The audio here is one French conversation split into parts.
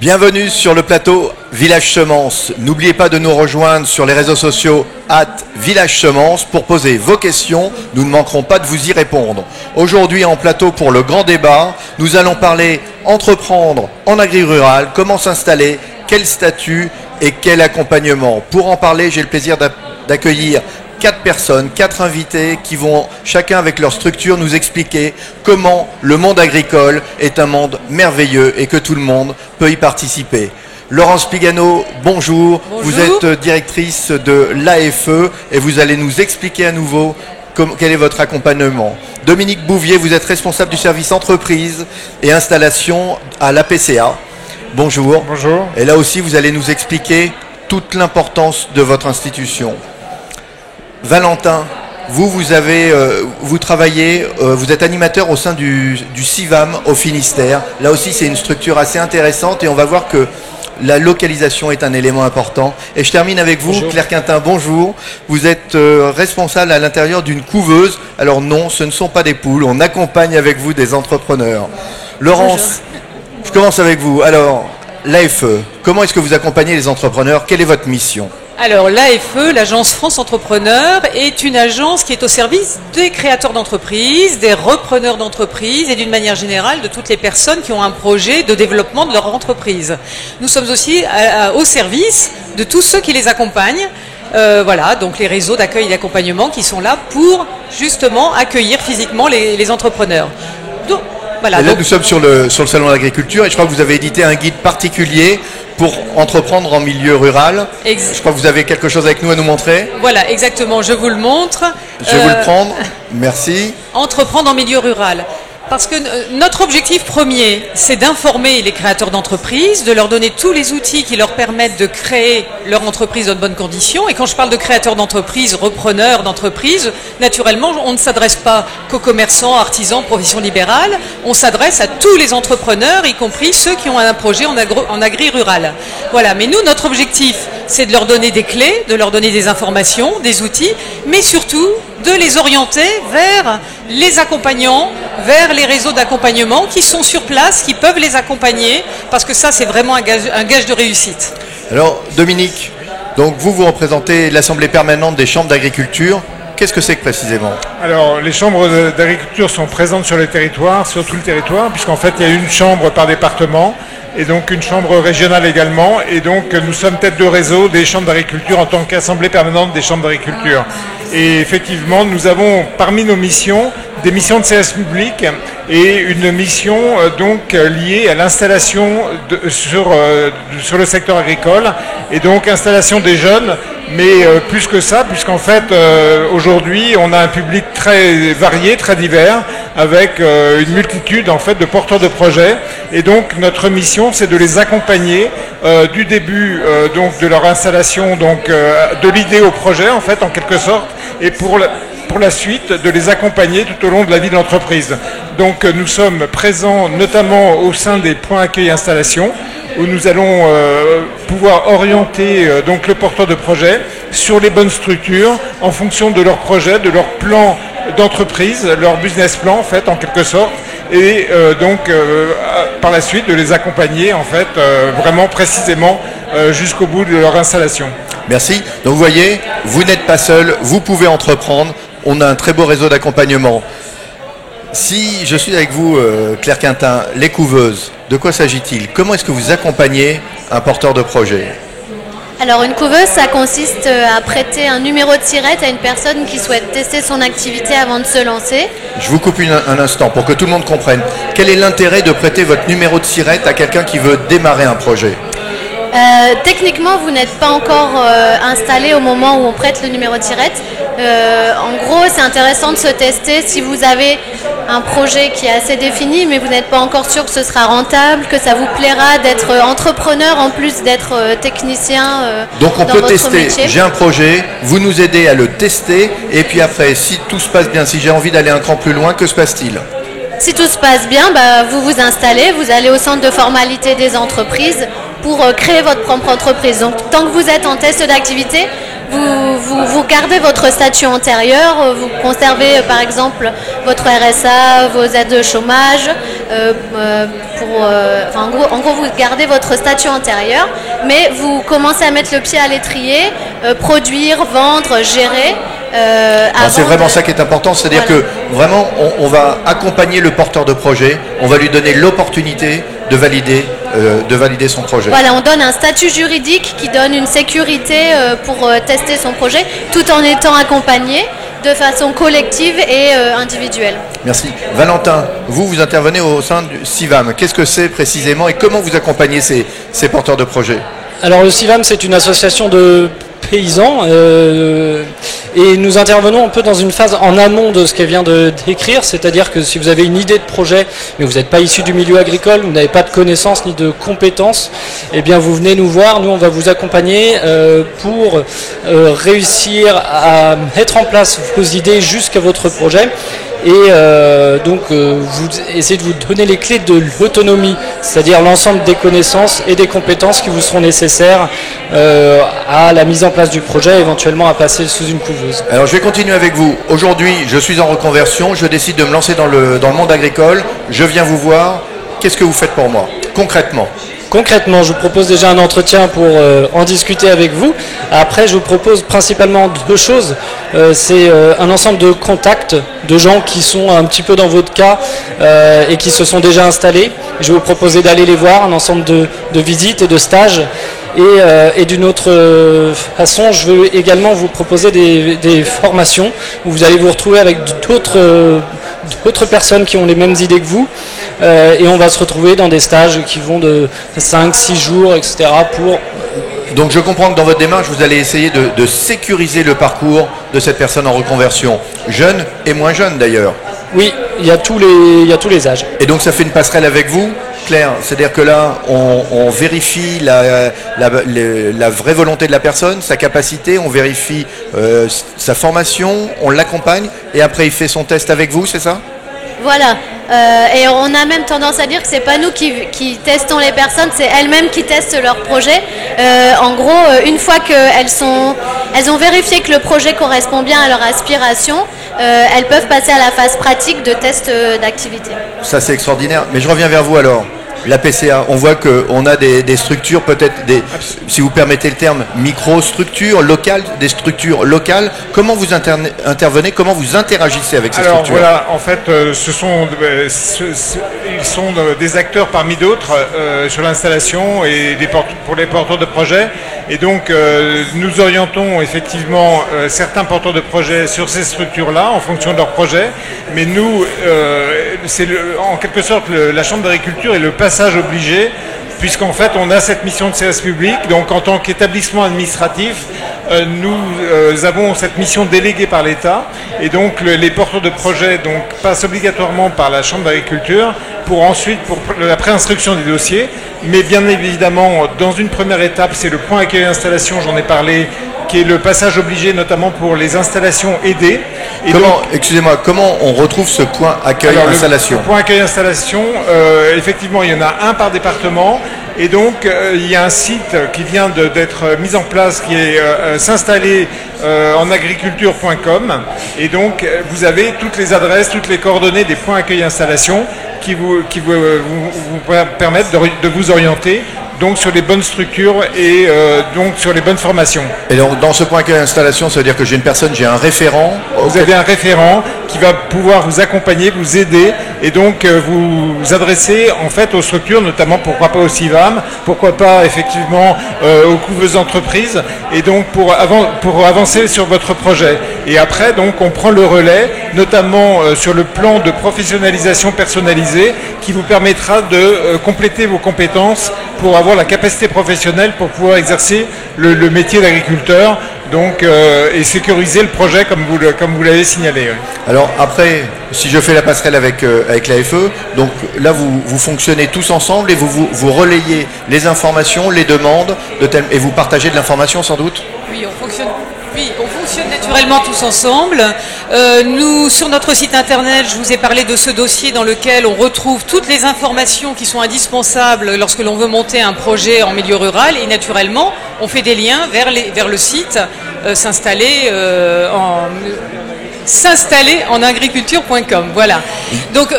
Bienvenue sur le plateau Village Semence. N'oubliez pas de nous rejoindre sur les réseaux sociaux @Village Semence pour poser vos questions. Nous ne manquerons pas de vous y répondre. Aujourd'hui en plateau pour le grand débat, nous allons parler entreprendre en agri-rural, comment s'installer, quel statut et quel accompagnement. Pour en parler, j'ai le plaisir d'accueillir 4 personnes, 4 invités qui vont chacun avec leur structure nous expliquer comment le monde agricole est un monde merveilleux et que tout le monde peut y participer. Laurence Pigano, bonjour. Bonjour. Vous êtes directrice de l'AFE et vous allez nous expliquer à nouveau quel est votre accompagnement. Dominique Bouvier, vous êtes responsable du service entreprise et installation à l'APCA. Bonjour. Bonjour. Et là aussi, vous allez nous expliquer toute l'importance de votre institution. Valentin, vous travaillez, vous êtes animateur au sein du CIVAM au Finistère. Là aussi, c'est une structure assez intéressante et on va voir que la localisation est un élément important. Et je termine avec vous, bonjour. Claire Quintin, bonjour. Vous êtes responsable à l'intérieur d'une couveuse. Alors non, ce ne sont pas des poules, on accompagne avec vous des entrepreneurs. Laurence, bonjour. Je commence avec vous. Alors, l'AFE, comment est-ce que vous accompagnez les entrepreneurs? Quelle est votre mission? Alors l'AFE, l'agence France Entrepreneur, est une agence qui est au service des créateurs d'entreprises, des repreneurs d'entreprises et d'une manière générale de toutes les personnes qui ont un projet de développement de leur entreprise. Nous sommes aussi au service de tous ceux qui les accompagnent. Voilà, donc les réseaux d'accueil et d'accompagnement qui sont là pour justement accueillir physiquement les entrepreneurs. Donc, voilà, et là, nous sommes sur le salon de l'agriculture et je crois que vous avez édité un guide particulier pour entreprendre en milieu rural. Je crois que vous avez quelque chose avec nous à nous montrer. Voilà, exactement, je vous le montre. Je vais vous le prendre, merci. Entreprendre en milieu rural. Parce que notre objectif premier, c'est d'informer les créateurs d'entreprises, de leur donner tous les outils qui leur permettent de créer leur entreprise dans de bonnes conditions. Et quand je parle de créateurs d'entreprises, repreneurs d'entreprises, naturellement, on ne s'adresse pas qu'aux commerçants, artisans, professions libérales. On s'adresse à tous les entrepreneurs, y compris ceux qui ont un projet en agri-rural. Voilà, mais nous, notre objectif, c'est de leur donner des clés, de leur donner des informations, des outils, mais surtout de les orienter vers les accompagnants, vers les réseaux d'accompagnement qui sont sur place, qui peuvent les accompagner, parce que ça, c'est vraiment un gage de réussite. Alors, Dominique, donc vous représentez l'Assemblée permanente des chambres d'agriculture. Qu'est-ce que c'est que précisément? Alors, les chambres d'agriculture sont présentes sur le territoire, sur tout le territoire, puisqu'en fait, il y a une chambre par département, et donc une chambre régionale également, et donc nous sommes tête de réseau des chambres d'agriculture en tant qu'Assemblée permanente des chambres d'agriculture. Et effectivement, nous avons parmi nos missions des missions de service public et une mission donc liée à l'installation sur le secteur agricole et donc installation des jeunes, mais plus que ça, puisqu'en fait aujourd'hui on a un public très varié, très divers, avec une multitude en fait de porteurs de projets, et donc notre mission c'est de les accompagner du début donc de leur installation, donc de l'idée au projet en fait en quelque sorte, et pour la suite de les accompagner tout au long de la vie de l'entreprise. Donc nous sommes présents notamment au sein des points accueil installation, où nous allons pouvoir orienter donc le porteur de projet sur les bonnes structures en fonction de leur projet, de leur plan d'entreprise, leur business plan en fait en quelque sorte, et par la suite de les accompagner en fait vraiment précisément jusqu'au bout de leur installation. Merci. Donc vous voyez, vous n'êtes pas seul, vous pouvez entreprendre. On a un très beau réseau d'accompagnement. Si je suis avec vous, Claire Quintin, les couveuses, de quoi s'agit-il? Comment est-ce que vous accompagnez un porteur de projet? Alors une couveuse, ça consiste à prêter un numéro de SIRET à une personne qui souhaite tester son activité avant de se lancer. Je vous coupe un instant pour que tout le monde comprenne. Quel est l'intérêt de prêter votre numéro de SIRET à quelqu'un qui veut démarrer un projet ? Techniquement, vous n'êtes pas encore installé au moment où on prête le numéro de SIRET. En gros, c'est intéressant de se tester si vous avez un projet qui est assez défini, mais vous n'êtes pas encore sûr que ce sera rentable, que ça vous plaira d'être entrepreneur en plus d'être technicien. Donc on dans peut votre tester, métier. j'ai un projet, vous nous aidez à le tester, et puis après, si tout se passe bien, si j'ai envie d'aller un cran plus loin, que se passe-t-il ? Si tout se passe bien, vous vous installez, vous allez au centre de formalité des entreprises pour créer votre propre entreprise. Donc tant que vous êtes en test d'activité, vous gardez votre statut antérieur, vous conservez par exemple votre RSA, vos aides de chômage, en gros vous gardez votre statut antérieur, mais vous commencez à mettre le pied à l'étrier, produire, vendre, gérer. C'est vraiment ça qui est important, c'est-à-dire que vraiment on va accompagner le porteur de projet, on va lui donner l'opportunité de valider son projet. Voilà, on donne un statut juridique qui donne une sécurité pour tester son projet, tout en étant accompagné de façon collective et individuelle. Merci. Valentin, vous intervenez au sein du CIVAM. Qu'est-ce que c'est précisément et comment vous accompagnez ces porteurs de projet ? Alors le CIVAM, c'est une association de paysans et nous intervenons un peu dans une phase en amont de ce qu'elle vient de décrire, c'est-à-dire que si vous avez une idée de projet mais vous n'êtes pas issu du milieu agricole, vous n'avez pas de connaissances ni de compétences, eh bien vous venez nous voir, nous on va vous accompagner pour réussir à mettre en place vos idées jusqu'à votre projet. Et vous essayez de vous donner les clés de l'autonomie, c'est-à-dire l'ensemble des connaissances et des compétences qui vous seront nécessaires à la mise en place du projet, éventuellement à passer sous une couveuse. Alors je vais continuer avec vous. Aujourd'hui, je suis en reconversion, je décide de me lancer dans le monde agricole, je viens vous voir. Qu'est-ce que vous faites pour moi, concrètement ? Concrètement, je vous propose déjà un entretien pour en discuter avec vous. Après, je vous propose principalement deux choses. C'est un ensemble de contacts de gens qui sont un petit peu dans votre cas et qui se sont déjà installés. Je vais vous proposer d'aller les voir, un ensemble de visites et de stages. Et d'une autre façon, je veux également vous proposer des formations où vous allez vous retrouver avec d'autres personnes qui ont les mêmes idées que vous. Et on va se retrouver dans des stages qui vont de 5-6 jours, etc. Donc je comprends que dans votre démarche, vous allez essayer de sécuriser le parcours de cette personne en reconversion, jeune et moins jeune d'ailleurs. Oui, il y a tous les âges. Et donc ça fait une passerelle avec vous, Claire, c'est-à-dire que là, on vérifie la vraie volonté de la personne, sa capacité, on vérifie sa formation, on l'accompagne, et après il fait son test avec vous, c'est ça ? Voilà, et on a même tendance à dire que c'est pas nous qui testons les personnes, c'est elles-mêmes qui testent leur projet. En gros, une fois qu'elles ont vérifié que le projet correspond bien à leur aspiration, elles peuvent passer à la phase pratique de test d'activité. Ça c'est extraordinaire, mais je reviens vers vous alors. La PCA, on voit qu'on a des structures, peut-être si vous permettez le terme, micro-structures locales, des structures locales. Comment vous intervenez, comment vous interagissez avec ces structures ? Alors voilà, en fait, ils sont des acteurs parmi d'autres sur l'installation et pour les porteurs de projets. Et donc, nous orientons effectivement certains porteurs de projets sur ces structures-là en fonction de leur projet. Mais nous, c'est en quelque sorte la Chambre d'agriculture et le passage obligé, puisqu'en fait on a cette mission de service public. Donc en tant qu'établissement administratif, nous avons cette mission déléguée par l'État, et donc les porteurs de projets passent obligatoirement par la Chambre d'agriculture pour la préinstruction des dossiers. Mais bien évidemment, dans une première étape, c'est le point accueil installation, j'en ai parlé, qui est le passage obligé notamment pour les installations aidées. Excusez-moi, comment on retrouve ce point accueil installation ? Le point accueil installation, effectivement, il y en a un par département, et donc il y a un site qui vient d'être mis en place, qui est s'installer en agriculture.com, et donc vous avez toutes les adresses, toutes les coordonnées des points accueil installation qui vous permettent de vous orienter donc sur les bonnes structures et donc sur les bonnes formations. Et donc, dans ce point d'accueil installation, ça veut dire que j'ai une personne, j'ai un référent. Vous avez un référent qui va pouvoir vous accompagner, vous aider et donc vous adresser en fait aux structures, notamment pourquoi pas au CIVAM, pourquoi pas effectivement aux couveuses entreprises et donc pour avancer sur votre projet. Et après donc on prend le relais, notamment sur le plan de professionnalisation personnalisée qui vous permettra de compléter vos compétences pour avoir la capacité professionnelle pour pouvoir exercer le métier d'agriculteur. Donc, et sécuriser le projet comme vous l'avez signalé. Oui. Alors après, si je fais la passerelle avec l'AFE, donc là vous fonctionnez tous ensemble et vous relayez les informations, les demandes, et vous partagez de l'information sans doute ? Oui, on fonctionne naturellement tous ensemble. Nous, sur notre site internet, je vous ai parlé de ce dossier dans lequel on retrouve toutes les informations qui sont indispensables lorsque l'on veut monter un projet en milieu rural et naturellement, on fait des liens vers le site s'installer en agriculture.com. Voilà. Donc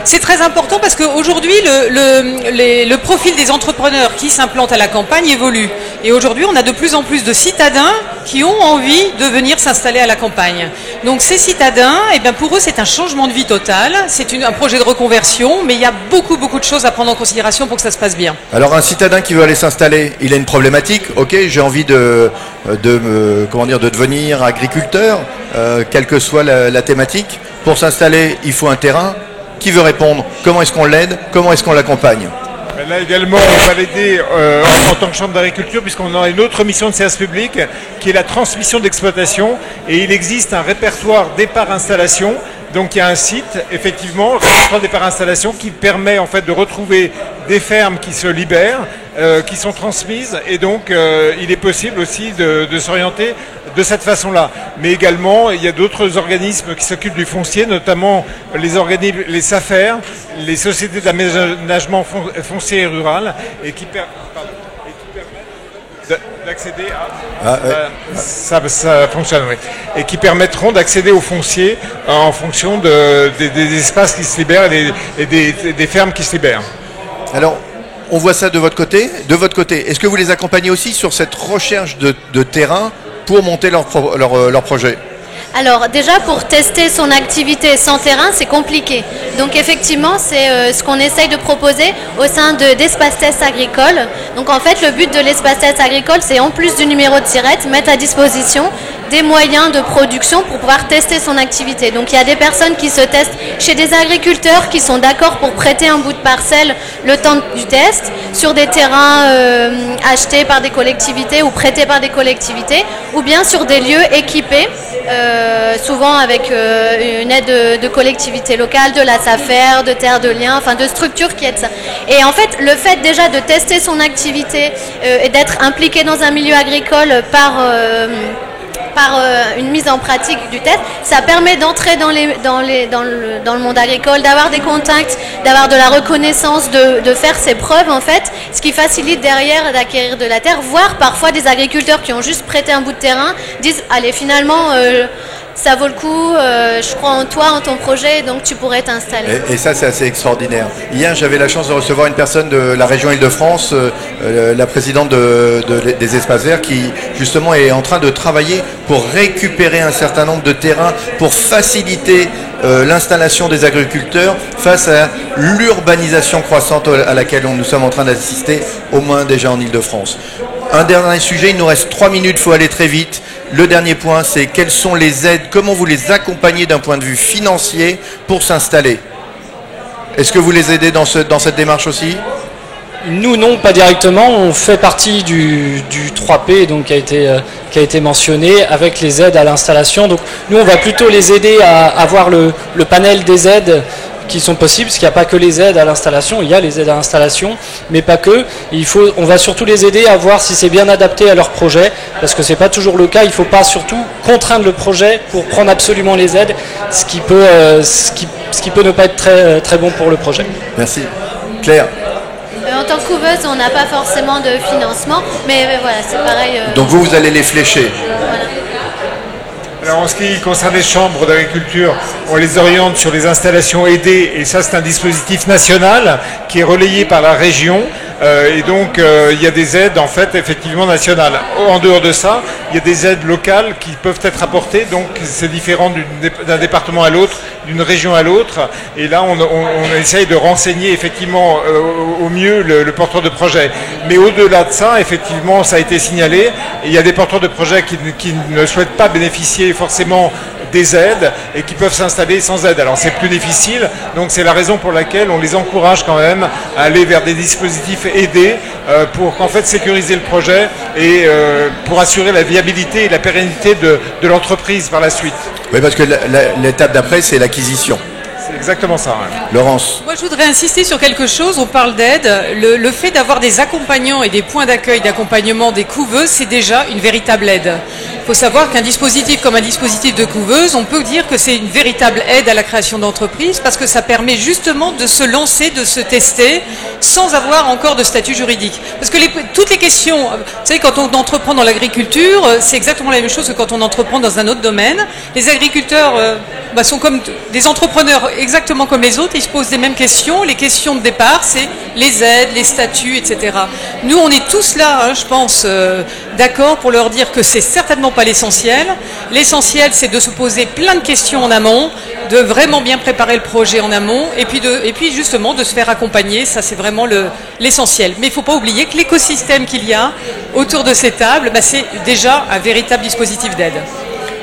c'est très important parce qu'aujourd'hui le profil des entrepreneurs qui s'implantent à la campagne évolue. Et aujourd'hui on a de plus en plus de citadins qui ont envie de venir s'installer à la campagne. Donc ces citadins, eh bien, pour eux c'est un changement de vie total, c'est un projet de reconversion, mais il y a beaucoup de choses à prendre en considération pour que ça se passe bien. Alors un citadin qui veut aller s'installer, il a une problématique, ok, j'ai envie de devenir agriculteur, quelle que soit la thématique. Pour s'installer, il faut un terrain. Qui veut répondre? Comment est-ce qu'on l'aide? Comment est-ce qu'on l'accompagne? Là également, on va l'aider en tant que chambre d'agriculture puisqu'on a une autre mission de service public qui est la transmission d'exploitation et il existe un répertoire départ-installation. Donc il y a un site, effectivement, répertoire départ-installation qui permet en fait de retrouver des fermes qui se libèrent, qui sont transmises et donc il est possible aussi de s'orienter de cette façon-là. Mais également, il y a d'autres organismes qui s'occupent du foncier, notamment les SAFER, les sociétés d'aménagement foncier et rural, et qui permettent d'accéder à... Ça fonctionne, oui. Et qui permettront d'accéder au foncier en fonction des espaces qui se libèrent et des fermes qui se libèrent. Alors, on voit ça de votre côté. De votre côté, est-ce que vous les accompagnez aussi sur cette recherche de terrain pour monter leur projet? Alors déjà pour tester son activité sans terrain c'est compliqué. Donc effectivement c'est ce qu'on essaye de proposer au sein d'Espace Test Agricole. Donc en fait le but de l'Espace Test Agricole c'est en plus du numéro de SIRET mettre à disposition des moyens de production pour pouvoir tester son activité. Donc il y a des personnes qui se testent chez des agriculteurs qui sont d'accord pour prêter un bout de parcelle le temps du test sur des terrains achetés par des collectivités ou prêtés par des collectivités ou bien sur des lieux équipés. Souvent avec une aide de collectivités locales, de la SAFER, de Terre de Liens, enfin de structures qui aident ça. Et en fait, le fait déjà de tester son activité et d'être impliqué dans un milieu agricole par une mise en pratique du test, ça permet d'entrer dans le monde agricole, d'avoir des contacts, d'avoir de la reconnaissance, de faire ses preuves en fait, ce qui facilite derrière d'acquérir de la terre, voire parfois des agriculteurs qui ont juste prêté un bout de terrain disent allez finalement ça vaut le coup, je crois en toi, en ton projet, donc tu pourrais t'installer. Et ça, c'est assez extraordinaire. Hier, j'avais la chance de recevoir une personne de la région Île-de-France, la présidente des Espaces Verts, qui justement est en train de travailler pour récupérer un certain nombre de terrains, pour faciliter l'installation des agriculteurs face à l'urbanisation croissante à laquelle nous sommes en train d'assister, au moins déjà en Île-de-France. Un dernier sujet, il nous reste 3 minutes, il faut aller très vite. Le dernier point, c'est quelles sont les aides, comment vous les accompagnez d'un point de vue financier pour s'installer? Est-ce que vous les aidez dans cette démarche aussi? Nous, non, pas directement. On fait partie du 3P donc, qui a été mentionné avec les aides à l'installation. Donc, nous, on va plutôt les aider à avoir le panel des aides qui sont possibles, parce qu'il n'y a pas que les aides à l'installation, il y a les aides à l'installation, mais pas que. On va surtout les aider à voir si c'est bien adapté à leur projet, parce que ce n'est pas toujours le cas. Il ne faut pas surtout contraindre le projet pour prendre absolument les aides, ce qui peut ne pas être très, très bon pour le projet. Merci. Claire? En tant que couveuse, on n'a pas forcément de financement, mais voilà, c'est pareil. Donc vous allez les flécher? Voilà. Alors en ce qui concerne les chambres d'agriculture, on les oriente sur les installations aidées et ça c'est un dispositif national qui est relayé par la région et donc il y a des aides en fait effectivement nationales. En dehors de ça, il y a des aides locales qui peuvent être apportées, donc c'est différent d'un département à l'autre, d'une région à l'autre et là on essaye de renseigner effectivement au mieux le porteur de projet. Mais au-delà de ça, effectivement ça a été signalé, et il y a des porteurs de projets qui ne souhaitent pas bénéficier forcément des aides et qui peuvent s'installer sans aide. Alors c'est plus difficile, donc c'est la raison pour laquelle on les encourage quand même à aller vers des dispositifs aidés pour qu'en fait sécuriser le projet et pour assurer la viabilité et la pérennité de l'entreprise par la suite. Oui, parce que l'étape d'après, c'est l'acquisition. C'est exactement ça. Ouais. Laurence. Moi, je voudrais insister sur quelque chose. On parle d'aide. Le fait d'avoir des accompagnants et des points d'accueil d'accompagnement des couveuses, c'est déjà une véritable aide. Il faut savoir qu'un dispositif comme un dispositif de couveuse, on peut dire que c'est une véritable aide à la création d'entreprise parce que ça permet justement de se lancer, de se tester sans avoir encore de statut juridique. Parce que toutes les questions, vous savez, quand on entreprend dans l'agriculture, c'est exactement la même chose que quand on entreprend dans un autre domaine. Les agriculteurs sont comme des entrepreneurs exactement comme les autres, ils se posent les mêmes questions. Les questions de départ, c'est les aides, les statuts, etc. Nous, on est tous là, je pense, d'accord pour leur dire que c'est certainement pas l'essentiel. L'essentiel, c'est de se poser plein de questions en amont, de vraiment bien préparer le projet en amont, et puis justement de se faire accompagner. Ça, c'est vraiment l'essentiel. Mais il ne faut pas oublier que l'écosystème qu'il y a autour de ces tables, c'est déjà un véritable dispositif d'aide.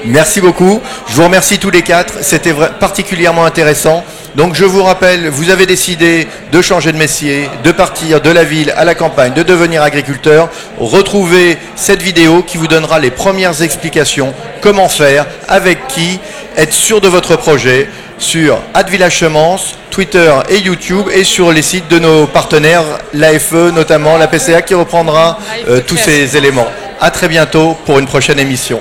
Merci beaucoup. Je vous remercie tous les quatre. C'était particulièrement intéressant. Donc je vous rappelle, vous avez décidé de changer de métier, de partir de la ville à la campagne, de devenir agriculteur. Retrouvez cette vidéo qui vous donnera les premières explications, comment faire, avec qui, être sûr de votre projet sur @villagesemence, Twitter et YouTube et sur les sites de nos partenaires, l'AFE notamment, la PCA qui reprendra tous ces éléments. À très bientôt pour une prochaine émission.